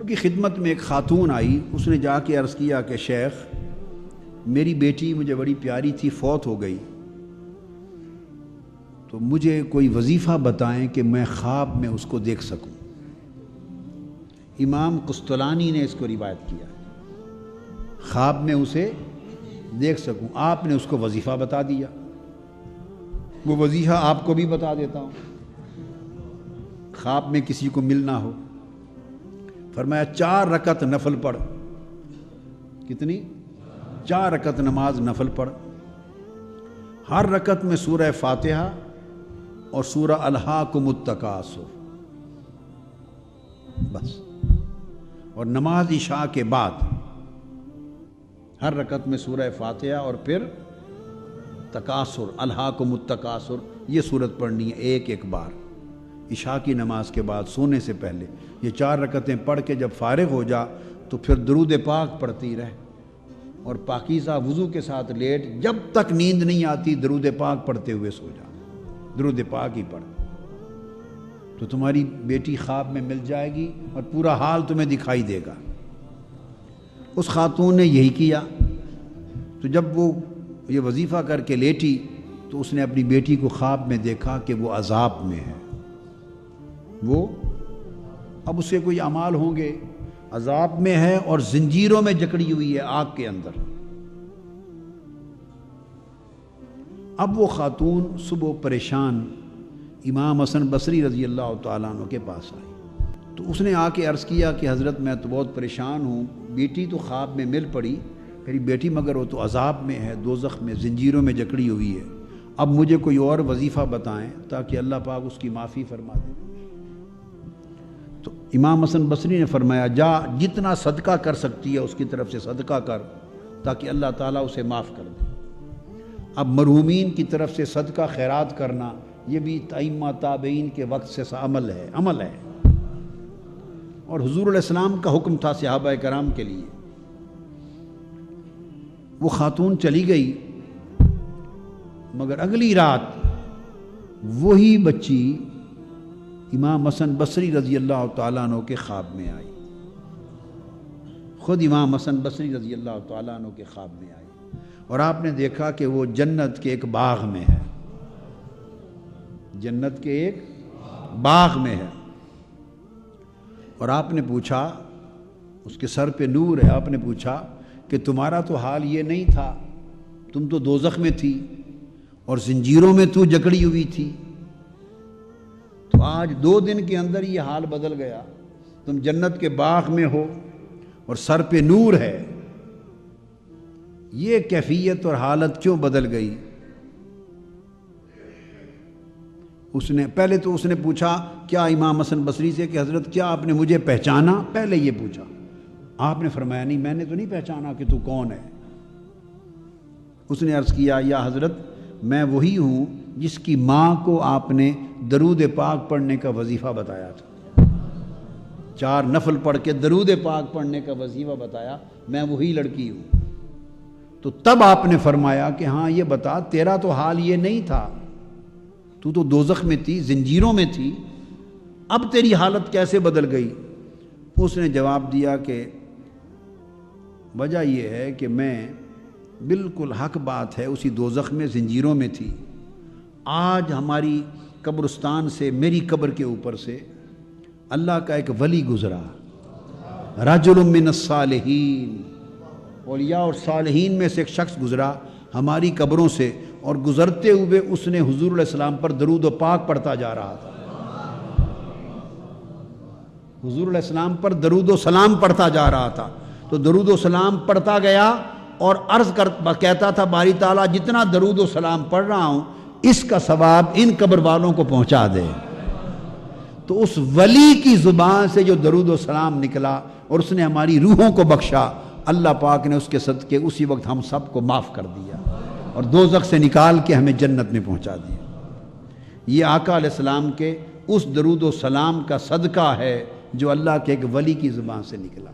ان کی خدمت میں ایک خاتون آئی، اس نے جا کے عرض کیا کہ شیخ میری بیٹی مجھے بڑی پیاری تھی، فوت ہو گئی، تو مجھے کوئی وظیفہ بتائیں کہ میں خواب میں اس کو دیکھ سکوں۔ امام قسطلانی نے اس کو روایت کیا، خواب میں اسے دیکھ سکوں۔ آپ نے اس کو وظیفہ بتا دیا، وہ وظیفہ آپ کو بھی بتا دیتا ہوں، خواب میں کسی کو ملنا ہو۔ فرمایا 4 رکعت نفل پڑھ۔ کتنی؟ 4 رکعت نماز نفل پڑھ، ہر رکعت میں سورہ فاتحہ اور سورہ الہاکم التکاثر، بس۔ اور نماز عشاء کے بعد ہر رکعت میں سورہ فاتحہ اور پھر تکاثر، الہاکم التکاثر، یہ سورت پڑھنی ہے ایک ایک بار عشاء کی نماز کے بعد سونے سے پہلے۔ یہ 4 رکعتیں پڑھ کے جب فارغ ہو جا تو پھر درود پاک پڑھتی رہ، اور پاکیزہ وضو کے ساتھ لیٹ، جب تک نیند نہیں آتی درود پاک پڑھتے ہوئے سو جا، درود پاک ہی پڑھ، تو تمہاری بیٹی خواب میں مل جائے گی اور پورا حال تمہیں دکھائی دے گا۔ اس خاتون نے یہی کیا، تو جب وہ یہ وظیفہ کر کے لیٹی تو اس نے اپنی بیٹی کو خواب میں دیکھا کہ وہ عذاب میں ہے، وہ اب اسے کوئی اعمال ہوں گے، عذاب میں ہے اور زنجیروں میں جکڑی ہوئی ہے آگ کے اندر۔ اب وہ خاتون صبح پریشان امام حسن بصری رضی اللہ تعالیٰ عنہ کے پاس آئی، تو اس نے آ کے عرض کیا کہ حضرت میں تو بہت پریشان ہوں، بیٹی تو خواب میں مل پڑی، میری بیٹی مگر وہ تو عذاب میں ہے، دوزخ میں زنجیروں میں جکڑی ہوئی ہے، اب مجھے کوئی اور وظیفہ بتائیں تاکہ اللہ پاک اس کی معافی فرما دے۔ تو امام حسن بصری نے فرمایا جا جتنا صدقہ کر سکتی ہے اس کی طرف سے صدقہ کر تاکہ اللہ تعالیٰ اسے معاف کر دے۔ اب مرحومین کی طرف سے صدقہ خیرات کرنا یہ بھی ائمہ تابعین کے وقت سے عمل ہے اور حضور علیہ السلام کا حکم تھا صحابہ کرام کے لیے۔ وہ خاتون چلی گئی، مگر اگلی رات وہی بچی امام حسن بصری رضی اللہ تعالیٰ عنہ کے خواب میں آئی، خود امام حسن بصری رضی اللہ تعالیٰ عنہ کے خواب میں آئی، اور آپ نے دیکھا کہ وہ جنت کے ایک باغ میں ہے، جنت کے ایک باغ میں ہے، اور آپ نے پوچھا، اس کے سر پہ نور ہے، آپ نے پوچھا کہ تمہارا تو حال یہ نہیں تھا، تم تو دوزخ میں تھی اور زنجیروں میں تو جکڑی ہوئی تھی، تو آج 2 دن کے اندر یہ حال بدل گیا، تم جنت کے باغ میں ہو اور سر پہ نور ہے، یہ کیفیت اور حالت کیوں بدل گئی؟ پہلے تو اس نے پوچھا کیا امام حسن بصری سے کہ حضرت کیا آپ نے مجھے پہچانا؟ پہلے یہ پوچھا، آپ نے فرمایا نہیں میں نے تو نہیں پہچانا کہ تو کون ہے۔ اس نے عرض کیا یا حضرت میں وہی ہوں جس کی ماں کو آپ نے درود پاک پڑھنے کا وظیفہ بتایا تھا، 4 نفل پڑھ کے درود پاک پڑھنے کا وظیفہ بتایا، میں وہی لڑکی ہوں۔ تو تب آپ نے فرمایا کہ ہاں یہ بتا تیرا تو حال یہ نہیں تھا، تو دوزخ میں تھی، زنجیروں میں تھی، اب تیری حالت کیسے بدل گئی؟ اس نے جواب دیا کہ وجہ یہ ہے کہ میں بالکل حق بات ہے اسی دوزخ میں زنجیروں میں تھی، آج ہماری قبرستان سے، میری قبر کے اوپر سے اللہ کا ایک ولی گزرا، رجل من الصالحین، اولیاء اور صالحین میں سے ایک شخص گزرا ہماری قبروں سے، اور گزرتے ہوئے اس نے حضور علیہ السلام پر درود و پاک پڑھتا جا رہا تھا، حضور علیہ السلام پر درود و سلام پڑھتا جا رہا تھا، تو درود و سلام پڑھتا گیا اور کہتا تھا باری تعالیٰ جتنا درود و سلام پڑھ رہا ہوں اس کا ثواب ان قبر والوں کو پہنچا دے۔ تو اس ولی کی زبان سے جو درود و سلام نکلا اور اس نے ہماری روحوں کو بخشا، اللہ پاک نے اس کے صدقے اسی وقت ہم سب کو معاف کر دیا اور دوزخ سے نکال کے ہمیں جنت میں پہنچا دیا۔ یہ آقا علیہ السلام کے اس درود و سلام کا صدقہ ہے جو اللہ کے ایک ولی کی زبان سے نکلا۔